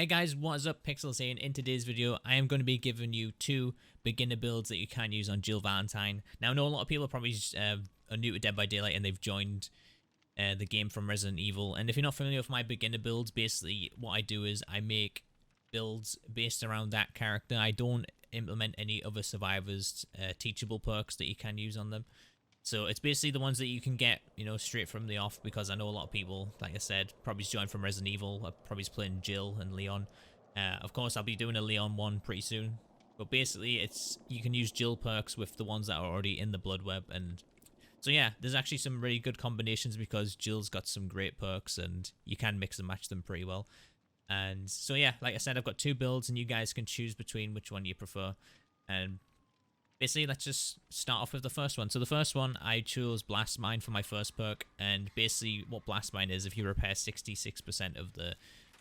Hey guys, what is up? Pixels here, and in today's video I am going to be giving you two beginner builds that you can use on Jill Valentine. Now I know a lot of people probably are new to Dead by Daylight and they've joined the game from Resident Evil, and if you're not familiar with my beginner builds, basically what I do is I make builds based around that character. I don't implement any other survivors teachable perks that you can use on them. So it's basically the ones that you can get, you know, straight from the off, because I know a lot of people, like I said, probably joined from Resident Evil, probably playing Jill and Leon. Of course, I'll be doing a Leon one pretty soon. But basically, you can use Jill perks with the ones that are already in the Blood Web. And so yeah, there's actually some really good combinations because Jill's got some great perks and you can mix and match them pretty well. And so yeah, like I said, I've got two builds and you guys can choose between which one you prefer. And basically, let's just start off with the first one. So the first one, I chose Blast Mine for my first perk, and basically what Blast Mine is, if you repair 66% of the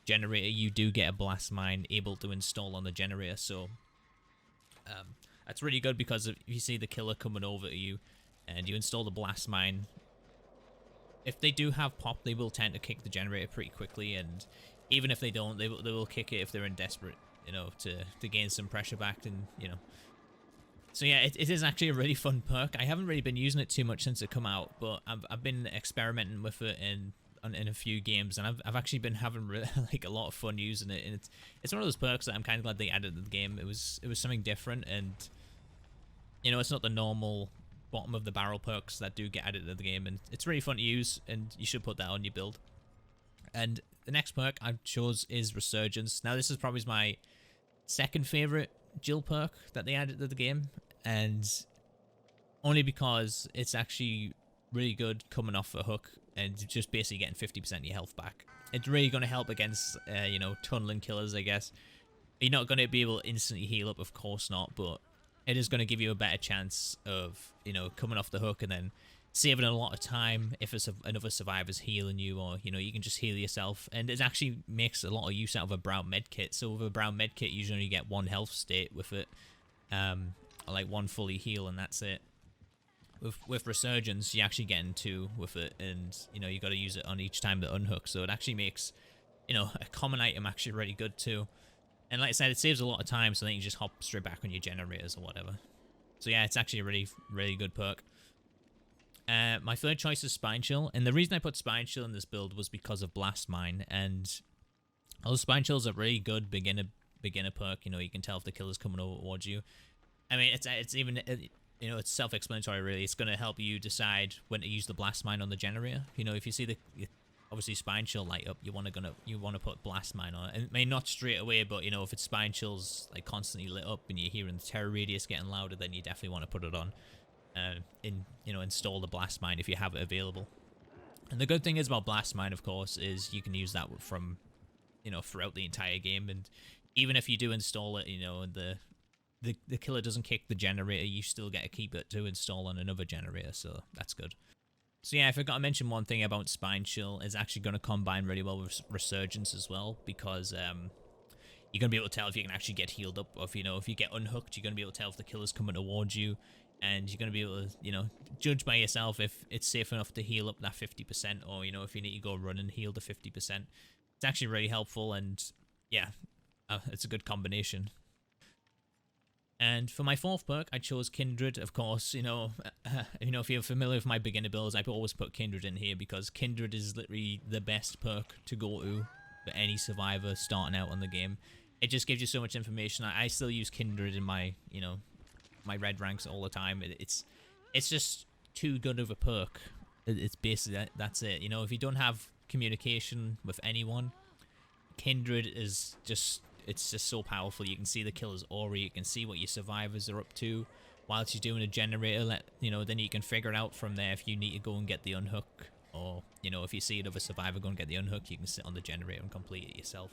generator, you do get a Blast Mine able to install on the generator. So that's really good, because if you see the killer coming over to you and you install the Blast Mine, if they do have pop, they will tend to kick the generator pretty quickly, and even if they don't, they will kick it if they're in desperate, you know, to gain some pressure back, and you know. So yeah, it is actually a really fun perk. I haven't really been using it too much since it come out, but I've been experimenting with it in a few games, and I've actually been having like a lot of fun using it. And it's one of those perks that I'm kind of glad they added to the game. It was something different, and you know, it's not the normal bottom of the barrel perks that do get added to the game, and it's really fun to use, and you should put that on your build. And the next perk I chose is Resurgence. Now this is probably my second favorite Jill perk that they added to the game, and only because it's actually really good coming off a hook and just basically getting 50% of your health back. It's really going to help against you know, tunneling killers, I guess. You're not going to be able to instantly heal up, of course not, but it is going to give you a better chance of, you know, coming off the hook and then saving a lot of time if it's another survivor's healing you, or you know, you can just heal yourself. And it actually makes a lot of use out of a brown med kit. So with a brown med kit, you usually get one health state with it, or like one fully heal, and that's it. With Resurgence, you actually get two with it, and you know, you got to use it on each time that unhook. So it actually makes, you know, a common item actually really good too. And like I said, it saves a lot of time, so then you just hop straight back on your generators or whatever. So yeah, it's actually a really good perk. My third choice is Spine Chill, and the reason I put Spine Chill in this build was because of Blast Mine. And although Spine Chill is a really good beginner perk, you know, you can tell if the killer's coming over towards you. I mean, it's even, you know, it's self-explanatory really. It's going to help you decide when to use the Blast Mine on the generator. You know, if you see the obviously Spine Chill light up, you want to put Blast Mine on it. And I mean, not straight away, but you know, if it's Spine Chill's like constantly lit up and you're hearing the terror radius getting louder, then you definitely want to put it on. You know, install the Blast Mine if you have it available. And the good thing is about Blast Mine, of course, is you can use that from, you know, throughout the entire game. And even if you do install it, you know, and the killer doesn't kick the generator, you still get to keep it to install on another generator, so that's good. So yeah, I forgot to mention one thing about Spine Chill is actually going to combine really well with Resurgence as well, because you're going to be able to tell if you can actually get healed up, or if, you know, if you get unhooked, you're going to be able to tell if the killer's coming towards you. And you're going to be able to, you know, judge by yourself if it's safe enough to heal up that 50%, or, you know, if you need to go run and heal the 50%. It's actually really helpful, and yeah, it's a good combination. And for my fourth perk, I chose Kindred, of course. You know, if you're familiar with my beginner builds, I always put Kindred in here because Kindred is literally the best perk to go to for any survivor starting out on the game. It just gives you so much information. I still use Kindred in my, you know, my red ranks all the time. It's just too good of a perk. It's basically that's it. You know, if you don't have communication with anyone, Kindred is just, it's just so powerful. You can see the killer's aura, you can see what your survivors are up to whilst you're doing a generator. You know, then you can figure it out from there if you need to go and get the unhook, or you know, if you see another survivor go and get the unhook, you can sit on the generator and complete it yourself.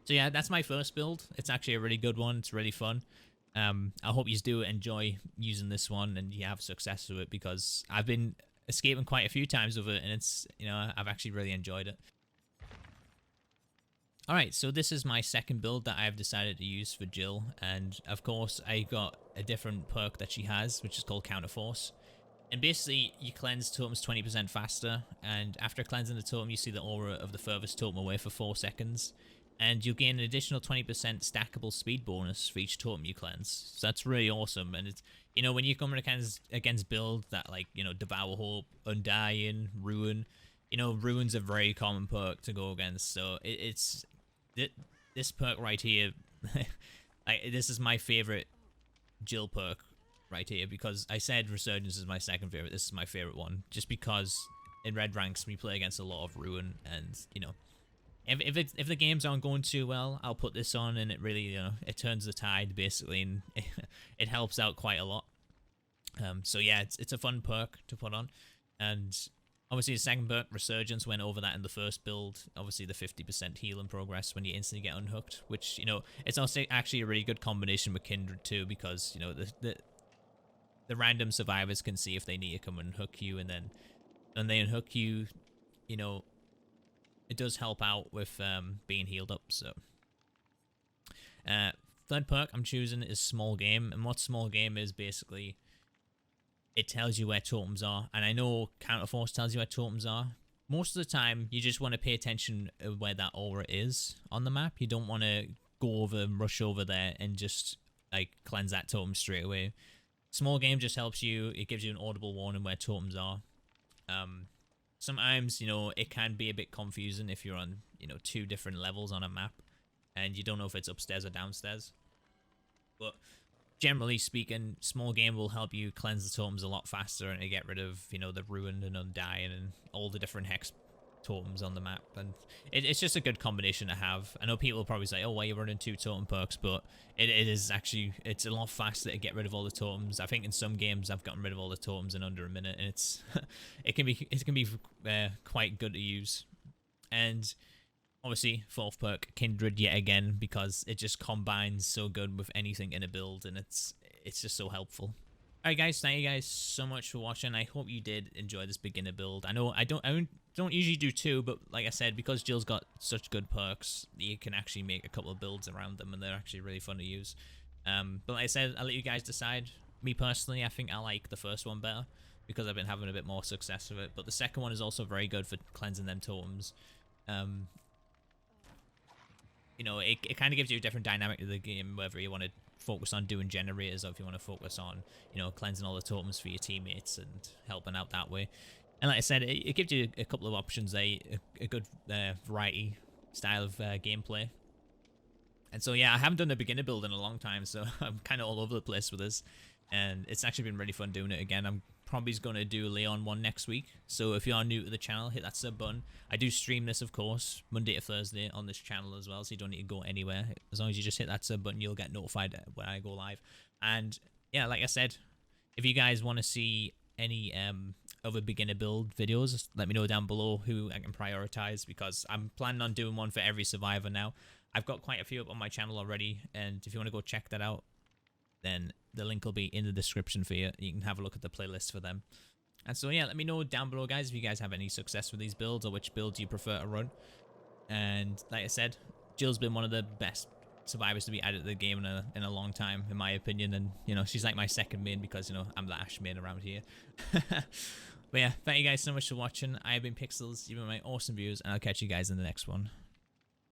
So yeah, that's my first build. It's actually a really good one. It's really fun. I hope you do enjoy using this one and you have success with it, because I've been escaping quite a few times with it, and it's, you know, I've actually really enjoyed it. Alright, so this is my second build that I've decided to use for Jill, and of course I got a different perk that she has, which is called Counterforce. And basically, you cleanse totems 20% faster, and after cleansing the totem, you see the aura of the furthest totem away for 4 seconds. and you'll gain an additional 20% stackable speed bonus for each totem you cleanse. So that's really awesome. And it's, you know, when you're coming against builds that, like, you know, Devour Hope, Undying, Ruin, you know, Ruin's a very common perk to go against. So this perk right here, this is my favorite Jill perk right here, because I said Resurgence is my second favorite. This is my favorite one, just because in red ranks we play against a lot of Ruin, and, you know, if the games aren't going too well, I'll put this on, and it really, you know, it turns the tide basically, and it helps out quite a lot. So yeah, it's a fun perk to put on. And obviously the second perk, Resurgence, went over that in the first build. Obviously the 50% heal and progress when you instantly get unhooked, which, you know, it's also actually a really good combination with Kindred too, because, you know, the random survivors can see if they need to come and hook you, and then when they unhook you, you know, it does help out with being healed up. So third perk I'm choosing is Small Game, and what Small Game is, basically it tells you where totems are. And I know Counterforce tells you where totems are. Most of the time you just want to pay attention where that aura is on the map. You don't want to go over and rush over there and just like cleanse that totem straight away. Small Game just helps you. It gives you an audible warning where totems are. Sometimes, you know, it can be a bit confusing if you're on, you know, 2 different levels on a map and you don't know if it's upstairs or downstairs. But generally speaking, Small Game will help you cleanse the totems a lot faster and to get rid of, you know, the Ruined and Undying and all the different hex totems on the map. And it's just a good combination to have. I know people will probably say, oh, why are you running 2 totem perks? But it is actually, it's a lot faster to get rid of all the totems. I think in some games I've gotten rid of all the totems in under a minute, and it's it can be quite good to use. And obviously 4th perk, Kindred, yet again, because it just combines so good with anything in a build, and it's just so helpful. Alright guys, thank you guys so much for watching. I hope you did enjoy this beginner build. I know I don't usually do 2, but like I said, because Jill's got such good perks, you can actually make a couple of builds around them, and they're actually really fun to use. But like I said, I'll let you guys decide. Me personally, I think I like the first one better, because I've been having a bit more success with it. But the second one is also very good for cleansing them totems. You know, it kind of gives you a different dynamic to the game, whether you want to focus on doing generators or if you want to focus on, you know, cleansing all the totems for your teammates and helping out that way. And like I said, it gives you a couple of options, a good variety style of gameplay. And so yeah, I haven't done a beginner build in a long time, so I'm kind of all over the place with this, and it's actually been really fun doing it again. I'm probably going to do a Leon one next week, so if you are new to the channel, hit that sub button. I do stream this, of course, Monday to Thursday on this channel as well, so you don't need to go anywhere. As long as you just hit that sub button, you'll get notified when I go live. And yeah, like I said, if you guys want to see any other beginner build videos, let me know down below who I can prioritize, because I'm planning on doing one for every survivor now. I've got quite a few up on my channel already, and if you want to go check that out, then the link will be in the description for you. You can have a look at the playlist for them. And so yeah, let me know down below, guys, if you guys have any success with these builds, or which builds you prefer to run. And like I said, Jill's been one of the best survivors to be added to the game in a long time, in my opinion. And, you know, she's like my second main, because, you know, I'm the Ash main around here. But yeah, thank you guys so much for watching. I have been Pixels, you've been my awesome viewers, and I'll catch you guys in the next one.